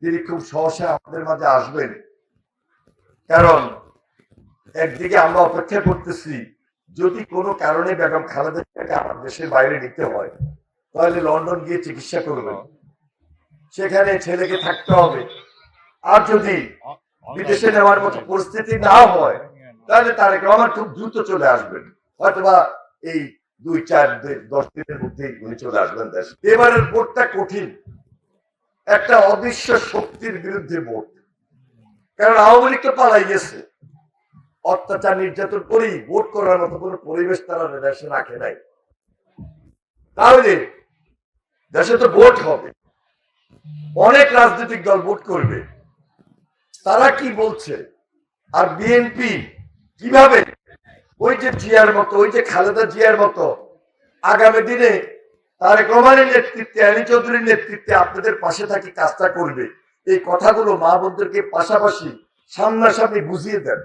তিনি খুব সহসা আমাদের মাঝে আসবেন। কারণ একদিকে আমরা অপেক্ষা করতেছি, যদি কোনো কারণে বেগম খালেদা জিয়াকে আমার দেশের বাইরে নিতে হয় তাহলে লন্ডন গিয়ে চিকিৎসা করবেন, সেখানে ছেলেকে থাকতে হবে। আর যদি বিদেশে নেওয়ার মতো পরিস্থিতি না হয় তাহলে তারেক রহমান খুব দ্রুত চলে আসবেন, হয়তোবা এই 2-4-10 দিনের মধ্যেই উনি চলে আসবেন দেশ। এবারের ভোটটা কঠিন, একটা অদৃশ্য শক্তির বিরুদ্ধে ভোট। কারণ আওয়ামী লীগ তো পালাই গেছে, অত্যাচার নির্যাতন করেই ভোট করার মতো কোনো পরিবেশ তারা দেশে রাখে নাই। তাহলে দেশে তো ভোট হবে, অনেক রাজনৈতিক দল ভোট করবে, তারা কি বলছে? আর বিএনপি কিভাবে ওই যে জিয়ার মতো, ওই যে খালেদা জিয়ার মতো আগামী দিনে তারেক রহমানের নেতৃত্বে, আলী চৌধুরীর নেতৃত্বে আপনাদের পাশে থাকি কাজটা করবে, এই কথাগুলো মা বোনদেরকে পাশাপাশি সামনাসামনি বুঝিয়ে দেন।